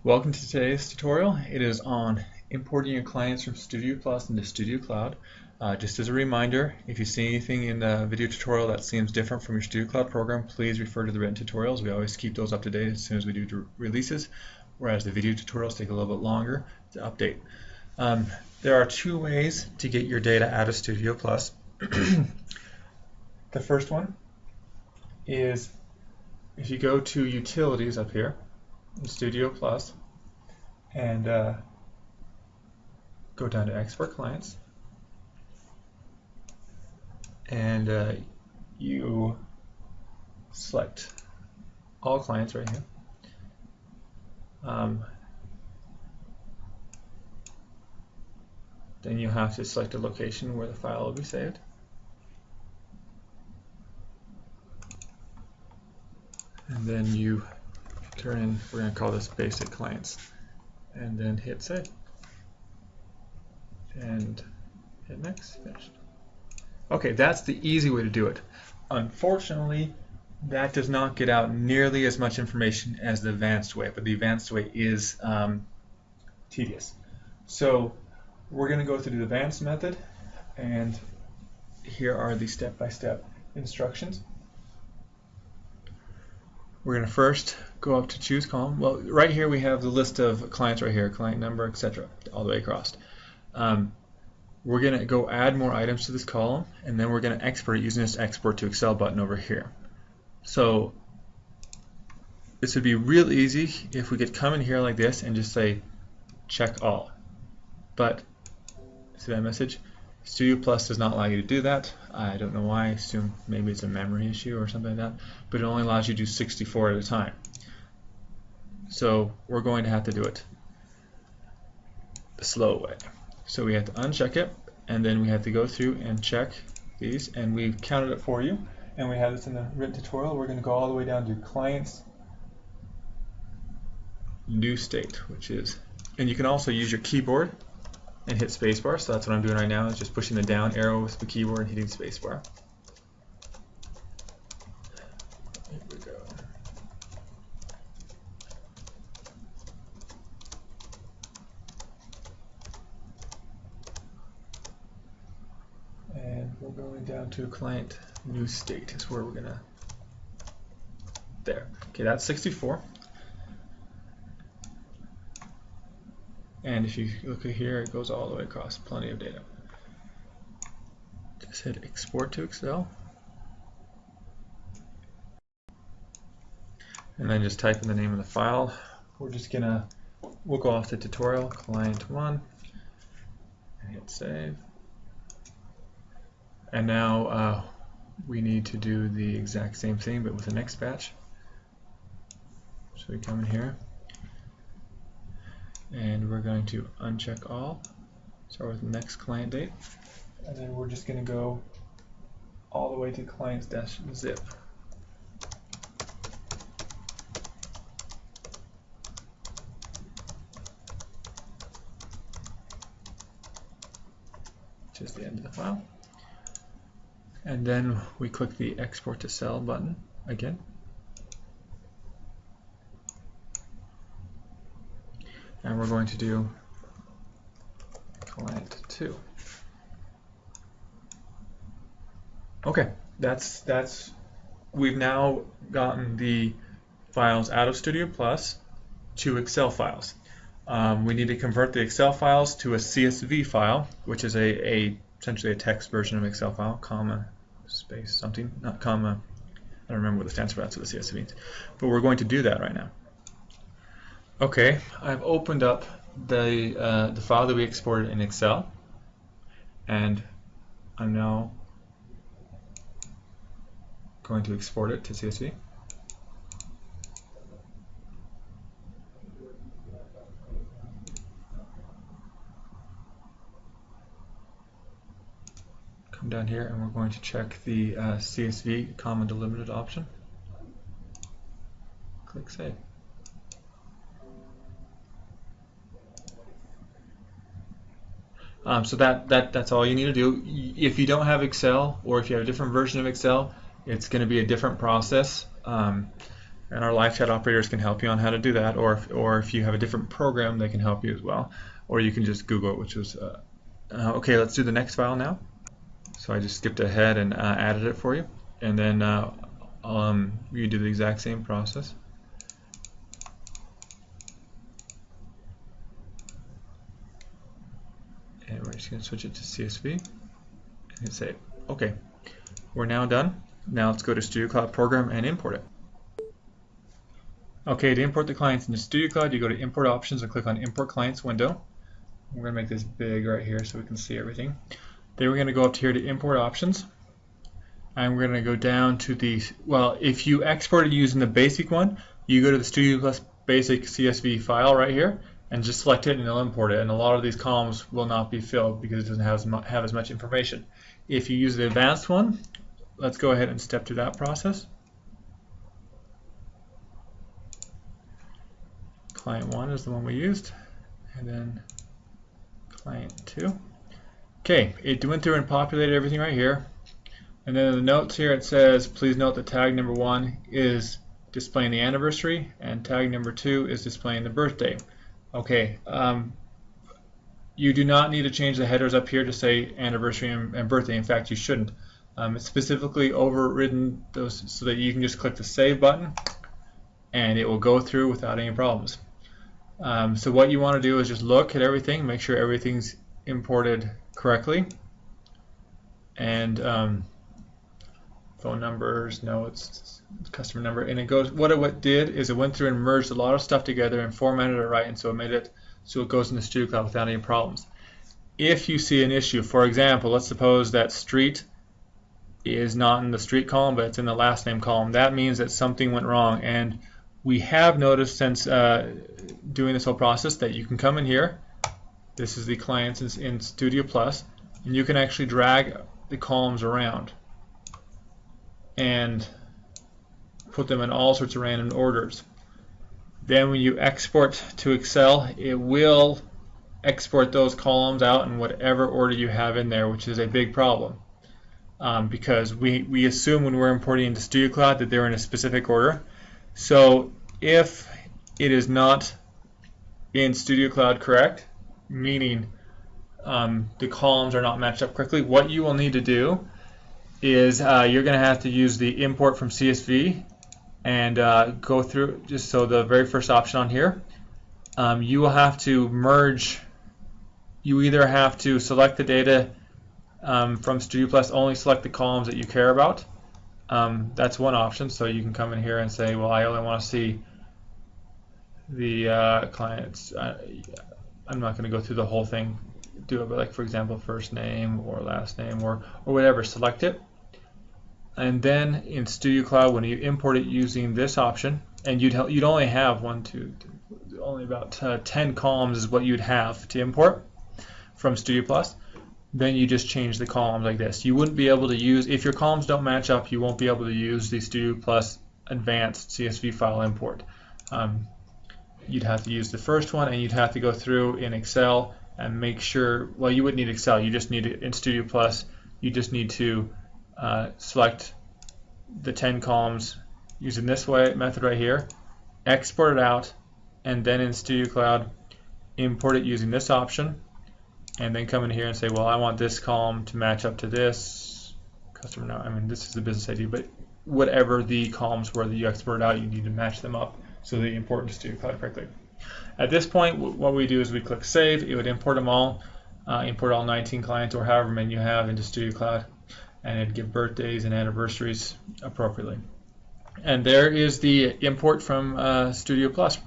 Welcome to today's tutorial. It is on importing your clients from StudioPlus into StudioCloud. Just as a reminder, if you see anything in the video tutorial that seems different from your StudioCloud program, please refer to the written tutorials. We always keep those up to date as soon as we do releases, whereas the video tutorials take a little bit longer to update. There are two ways to get your data out of StudioPlus. The first one is if you go to Utilities up here in StudioPlus and go down to Export Clients, and you select all clients right here. Then you have to select a location where the file will be saved. And then you turn in, we're going to call this basic clients, and then hit save. And hit next, finished. Okay, that's the easy way to do it. Unfortunately, that does not get out nearly as much information as the advanced way, but the advanced way is tedious. So we're going to go through the advanced method, and here are the step-by-step instructions. We're going to first go up to choose column. Well, right here we have the list of clients right here, client number, etc., all the way across. We're going to go add more items to this column, and then we're going to export it using this export to Excel button over here. So this would be real easy if we could come in here like this and just say check all. But see that message? StudioPlus does not allow you to do that. I don't know why. I assume maybe it's a memory issue or something like that. But it only allows you to do 64 at a time. So we're going to have to do it the slow way. So we have to uncheck it, and then we have to go through and check these, and we've counted it for you. And we have this in the written tutorial. We're going to go all the way down to clients new state, which is, and you can also use your keyboard and hit spacebar. So that's what I'm doing right now, is just pushing the down arrow with the keyboard and hitting spacebar. Here we go. And we're going down to client new state is where we're gonna, there. Okay, that's 64. And if you look at here, it goes all the way across, plenty of data. Just hit export to Excel. And then just type in the name of the file. We're just gonna, we'll go off the tutorial, client 1, and hit save. And now we need to do the exact same thing, but with the next batch. So we come in here, and we're going to uncheck all, start with the next client date, and then we're just going to go all the way to clients-zip. Which is the end of the file. And then we click the export to cell button again. And we're going to do client 2. Okay, we've now gotten the files out of StudioPlus to Excel files. We need to convert the Excel files to a CSV file, which is essentially a text version of Excel file, comma, space, something, not comma, I don't remember what it stands for, that's what the CSV means. But we're going to do that right now. Okay, I've opened up the file that we exported in Excel, and I'm now going to export it to CSV. Come down here, and we're going to check the CSV comma delimited option. Click save. So that's all you need to do. If you don't have Excel, or if you have a different version of Excel, it's going to be a different process. And and our live chat operators can help you on how to do that, or if you have a different program, they can help you as well, or you can just Google it, which was okay. Let's do the next file now. So I just skipped ahead and added it for you, and then you do the exact same process. And we're just going to switch it to CSV and hit save. Okay, we're now done. Now let's go to StudioCloud Program and import it. Okay, to import the clients into StudioCloud, you go to Import Options and click on Import Clients window. We're going to make this big right here so we can see everything. Then we're going to go up to here to Import Options, and we're going to go down to the, well, if you exported using the basic one, you go to the StudioPlus basic CSV file right here and just select it and it'll import it, and a lot of these columns will not be filled because it doesn't have as much information. If you use the advanced one, let's go ahead and step through that process. Client 1 is the one we used, and then client 2. Okay, it went through and populated everything right here, and then in the notes here it says, please note that tag number 1 is displaying the anniversary and tag number 2 is displaying the birthday. Okay, you do not need to change the headers up here to say anniversary and birthday. In fact, you shouldn't. It's specifically overridden those so that you can just click the save button and it will go through without any problems. So what you want to do is just look at everything, make sure everything's imported correctly, and phone numbers, no, it's customer number, and it goes. What it did is it went through and merged a lot of stuff together and formatted it right, and so it made it so it goes into StudioCloud without any problems. If you see an issue, for example, let's suppose that street is not in the street column, but it's in the last name column. That means that something went wrong, and we have noticed since doing this whole process that you can come in here. This is the clients in StudioPlus, and you can actually drag the columns around and put them in all sorts of random orders. Then when you export to Excel, it will export those columns out in whatever order you have in there, which is a big problem because we assume when we're importing into StudioCloud that they're in a specific order. So if it is not in StudioCloud correct, meaning the columns are not matched up correctly, what you will need to do is you're going to have to use the import from CSV and go through, just so the very first option on here, you will have to merge. You either have to select the data from StudioPlus, only select the columns that you care about. That's one option, so you can come in here and say, well, I only want to see the clients. I'm not going to go through the whole thing, do it, but like for example, first name or last name or whatever, select it. And then in StudioCloud, when you import it using this option, and you'd only have only about 10 columns is what you'd have to import from StudioPlus. Then you just change the columns like this. You wouldn't be able to use, if your columns don't match up, you won't be able to use the StudioPlus advanced CSV file import. You'd have to use the first one, and you'd have to go through in Excel and make sure, well, you wouldn't need Excel, you just need it in StudioPlus. You just need to select the 10 columns using this method right here, export it out, and then in StudioCloud import it using this option, and then come in here and say, well, I want this column to match up to this customer. Now, I mean, this is the business ID, but whatever the columns were that you exported out, you need to match them up so they import into StudioCloud correctly. At this point, what we do is we click Save. It would import them all, import all 19 clients or however many you have into StudioCloud, and it'd give birthdays and anniversaries appropriately. And there is the import from StudioPlus.